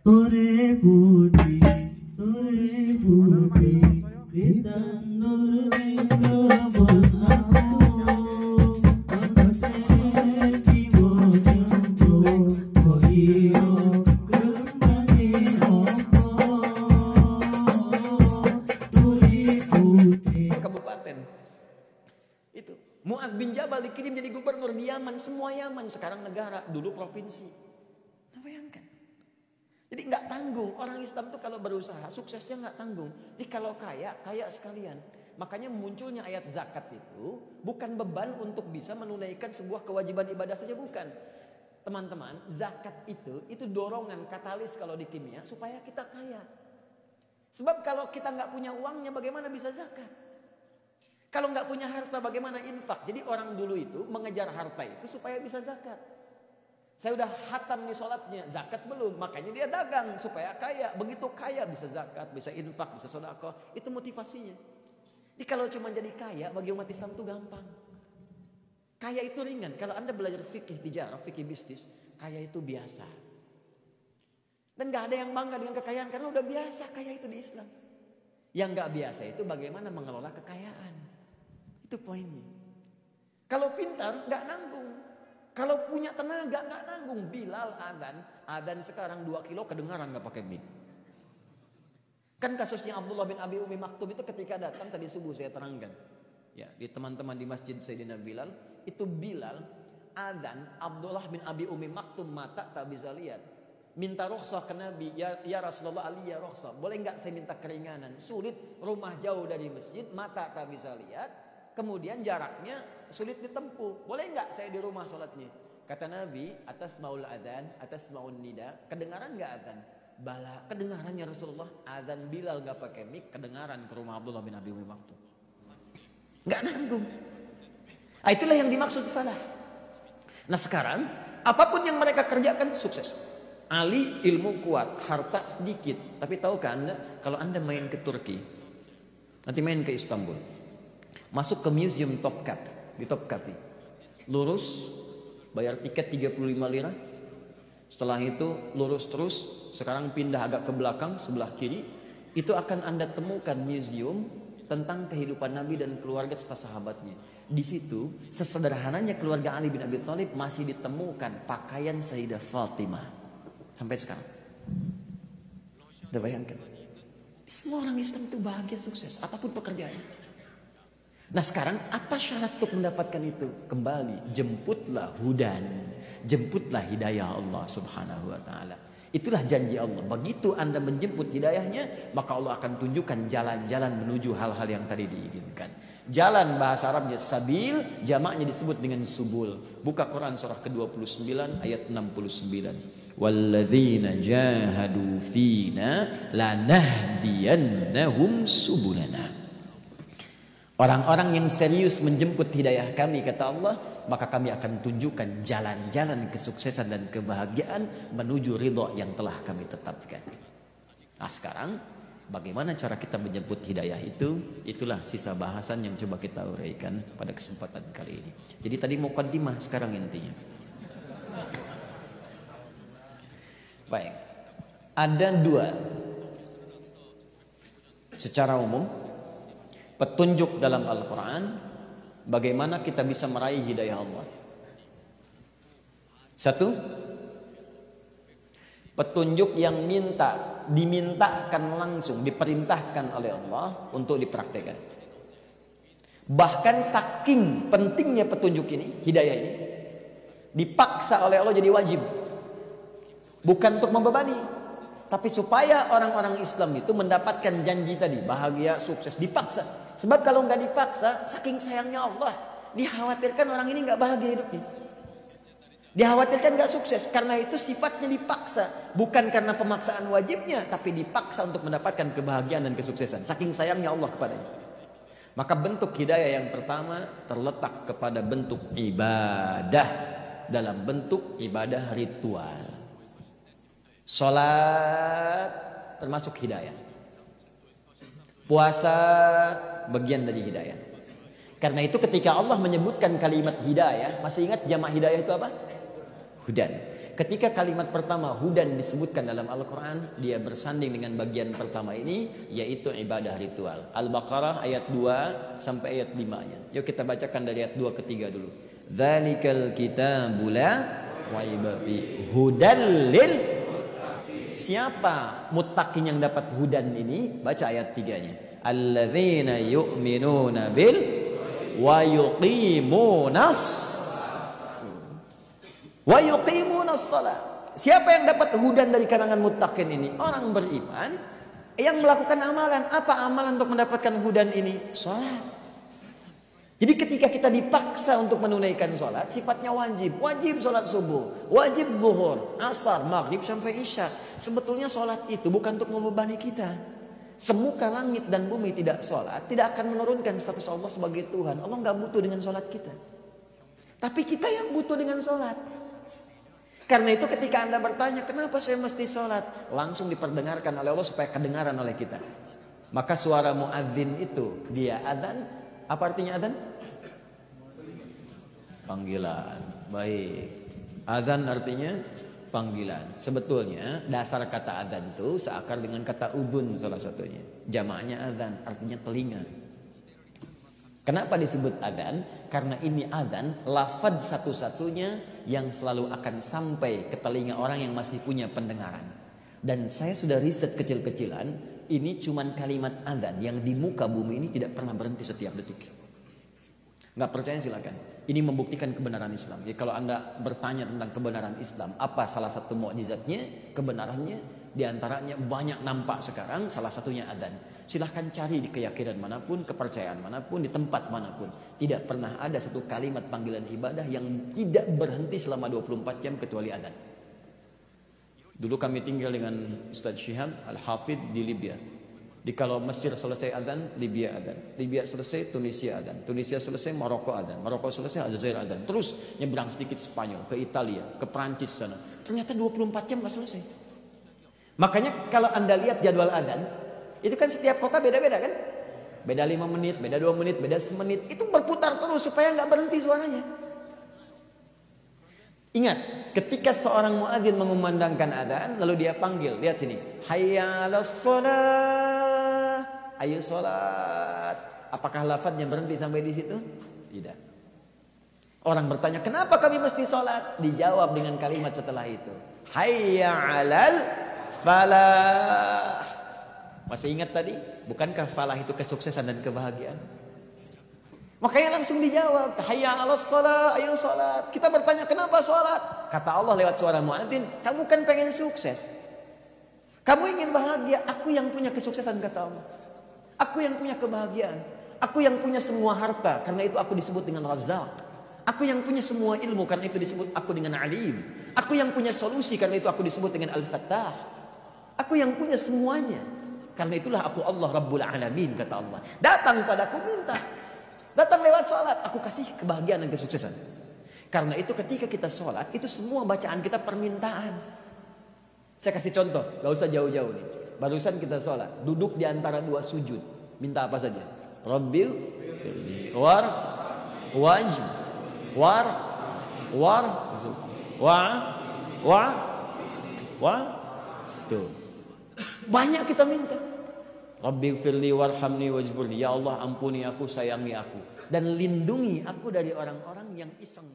তোরে বুঝি বিতানোর মেঘবন kabupaten. Itu Muaz bin Jabal dikirim jadi gubernur di Yaman, semua Yaman sekarang negara, dulu provinsi. Nah, bayangkan. Jadi nggak tanggung, orang Islam tuh kalau berusaha suksesnya nggak tanggung. Jadi kalau kaya, kaya sekalian. Makanya munculnya ayat zakat itu bukan beban untuk bisa menunaikan sebuah kewajiban ibadah saja, bukan. Teman-teman, zakat itu dorongan katalis kalau di kimia supaya kita kaya. Sebab kalau kita nggak punya uangnya, bagaimana bisa zakat? Kalau nggak punya harta, bagaimana infak? Jadi orang dulu itu mengejar harta itu supaya bisa zakat. Saya udah hatam nih sholatnya, zakat belum, makanya dia dagang supaya kaya. Begitu kaya bisa zakat, bisa infak, bisa sedekah. Itu motivasinya. Jadi kalau cuma jadi kaya bagi umat Islam itu gampang. Kaya itu ringan. Kalau Anda belajar fikih tijarah, fikih bisnis, kaya itu biasa. Dan gak ada yang bangga dengan kekayaan karena udah biasa kaya itu di Islam. Yang gak biasa itu bagaimana mengelola kekayaan. Itu poinnya. Kalau pintar gak nanggung. Kalau punya tenaga gak nanggung. Bilal adzan sekarang 2 kilo kedengaran gak pakai mic. Kan kasusnya Abdullah bin Abi Umi Maktum itu ketika datang tadi subuh saya terangkan. Ya, di teman-teman di masjid Sayyidina Bilal, itu Bilal adzan, Abdullah bin Abi Umi Maktum mata tak bisa lihat. Minta rukhsah ke Nabi, ya Rasulullah Ali ya rukhsah. Boleh enggak saya minta keringanan? Sulit, rumah jauh dari masjid, mata tak bisa lihat. Kemudian jaraknya sulit ditempuh. Boleh enggak saya di rumah sholatnya? Kata Nabi, atas maul adzan, atas maul nida, kedengaran enggak adzan? Bala, kedengarannya Rasulullah. Adzan Bilal enggak pakai mic, kedengaran ke rumah Abdullah bin Abi Maktum. Enggak nanggung. Nah, itulah yang dimaksud falah. Nah sekarang, apapun yang mereka kerjakan sukses. Ali ilmu kuat, harta sedikit. Tapi tahukah Anda, kalau Anda main ke Turki, nanti main ke Istanbul, masuk ke museum Topkapi, di Topkapi, lurus, bayar tiket 35 lira. Setelah itu lurus terus, sekarang pindah agak ke belakang, sebelah kiri, itu akan Anda temukan museum tentang kehidupan Nabi dan keluarga serta sahabatnya. Di situ, sesederhananya keluarga Ali bin Abi Thalib masih ditemukan pakaian Sayyidah Fatimah. Sampai sekarang. Udah bayangkan. Semua orang Islam itu bahagia sukses. Apapun pekerjaan. Nah sekarang apa syarat untuk mendapatkan itu? Kembali. Jemputlah hudan. Jemputlah hidayah Allah subhanahu wa ta'ala. Itulah janji Allah. Begitu Anda menjemput hidayahnya, maka Allah akan tunjukkan jalan-jalan menuju hal-hal yang tadi diinginkan. Jalan bahasa Arabnya sabil, jamaknya disebut dengan subul. Buka Quran surah ke-29 ayat 69. Walladzina jahadu fina lanahdiyannahum subulana. Orang-orang yang serius menjemput hidayah kami, kata Allah, maka kami akan tunjukkan jalan-jalan kesuksesan dan kebahagiaan menuju ridha yang telah kami tetapkan. Nah sekarang bagaimana cara kita menjemput hidayah itu? Itulah sisa bahasan yang coba kita uraikan pada kesempatan kali ini. Jadi tadi muqaddimah, sekarang intinya. Baik, ada 2 secara umum petunjuk dalam Al-Quran bagaimana kita bisa meraih hidayah Allah. 1, petunjuk yang dimintakan langsung, diperintahkan oleh Allah untuk dipraktekkan. Bahkan saking pentingnya petunjuk ini, hidayah ini, dipaksa oleh Allah jadi wajib. Bukan untuk membebani, tapi supaya orang-orang Islam itu mendapatkan janji tadi, bahagia, sukses, dipaksa. Sebab kalau nggak dipaksa, saking sayangnya Allah, dikhawatirkan orang ini nggak bahagia hidupnya, dikhawatirkan nggak sukses. Karena itu sifatnya dipaksa, bukan karena pemaksaan wajibnya, tapi dipaksa untuk mendapatkan kebahagiaan dan kesuksesan. Saking sayangnya Allah kepadanya. Maka bentuk hidayah yang pertama terletak kepada bentuk ibadah, dalam bentuk ibadah ritual. Salat termasuk hidayah. Puasa bagian dari hidayah. Karena itu ketika Allah menyebutkan kalimat hidayah, masih ingat jamak hidayah itu apa? Hudan. ketika kalimat pertama hudan disebutkan dalam Al-Quran, dia bersanding dengan bagian pertama ini, yaitu ibadah ritual. Al-Baqarah ayat 2 sampai ayat 5-nya. Yuk kita bacakan dari ayat 2 ke 3 dulu. Dzalikal kitabu la raiba fi hudal lil. Siapa muttaqin yang dapat hudan ini? Baca ayat 3-nya. Alladzina yu'minuna bil wa yuqimunas salat. Siapa yang dapat hudan dari kalangan muttaqin ini? Orang beriman yang melakukan amalan. Apa amalan untuk mendapatkan hudan ini? Salat. Jadi ketika kita dipaksa untuk menunaikan salat, sifatnya wajib. Wajib salat subuh, wajib zuhur, asar, maghrib sampai isya. Sebetulnya salat itu bukan untuk membebani kita. Semuka langit dan bumi tidak salat, tidak akan menurunkan status Allah sebagai Tuhan. Allah nggak butuh dengan salat kita. Tapi kita yang butuh dengan salat. Karena itu ketika Anda bertanya, kenapa saya mesti sholat? Langsung diperdengarkan oleh Allah supaya kedengaran oleh kita. Maka suara muadzin itu, dia adzan. Apa artinya adzan? Panggilan. Baik. Adzan artinya panggilan. Sebetulnya dasar kata adzan itu seakar dengan kata udhun salah satunya. Jamaknya adzan, artinya telinga. Kenapa disebut adzan? Karena ini adzan, lafaz satu-satunya yang selalu akan sampai ke telinga orang yang masih punya pendengaran. Dan saya sudah riset kecil-kecilan, ini cuman kalimat adzan yang di muka bumi ini tidak pernah berhenti setiap detik. Nggak percaya silakan. Ini membuktikan kebenaran Islam. Jadi kalau Anda bertanya tentang kebenaran Islam, apa salah satu mukjizatnya, kebenarannya? Di antaranya banyak nampak sekarang, salah satunya adzan. Silahkan cari di keyakinan manapun, kepercayaan manapun, di tempat manapun. Tidak pernah ada satu kalimat panggilan ibadah yang tidak berhenti selama 24 jam kecuali adzan. Dulu kami tinggal dengan Ustaz Syihab Al-Hafidh di Libya. Di kalau Mesir selesai adzan, Libya adzan. Libya selesai, Tunisia adzan. Tunisia selesai, Maroko adzan. Maroko selesai, Aljazair adzan. Terus nyebrang sedikit Spanyol, ke Italia, ke Perancis sana. Ternyata 24 jam gak selesai. Makanya kalau Anda lihat jadwal adzan, itu kan setiap kota beda-beda kan? Beda 5 menit, beda 2 menit, beda semenit. Itu berputar terus supaya nggak berhenti suaranya. Ingat, ketika seorang muadzin mengumandangkan adzan, lalu dia panggil, lihat sini. Hayya 'alas shalah. Ayo salat. Apakah lafadznya berhenti sampai di situ? Tidak. Orang bertanya, kenapa kami mesti salat? Dijawab dengan kalimat setelah itu. Hayya 'alal falah. Masih ingat tadi? Bukankah falah itu kesuksesan dan kebahagiaan? Makanya langsung dijawab, hayya 'alas shalah, ayo salat. Kita bertanya, kenapa salat? Kata Allah lewat suara muadzin, kamu kan pengen sukses. Kamu ingin bahagia, aku yang punya kesuksesan kata Allah. Aku yang punya kebahagiaan. Aku yang punya semua harta, karena itu aku disebut dengan Razzaq. Aku yang punya semua ilmu, karena itu disebut aku dengan Alim. Aku yang punya solusi, karena itu aku disebut dengan Al-Fattah. Aku yang punya semuanya. Karena itulah aku Allah Rabbul Alamin, kata Allah. Datang padaku minta. Datang lewat sholat, aku kasih kebahagiaan dan kesuksesan. Karena itu ketika kita sholat, itu semua bacaan kita permintaan. Saya kasih contoh, gak usah jauh-jauh nih. Barusan kita sholat, duduk di antara 2 sujud. Minta apa saja? Rabbil war waj war tuh. Banyak kita minta. Rabbighfirli warhamni wajburni. Ya Allah, ampuni aku, sayangi aku, dan lindungi aku dari orang-orang yang iseng.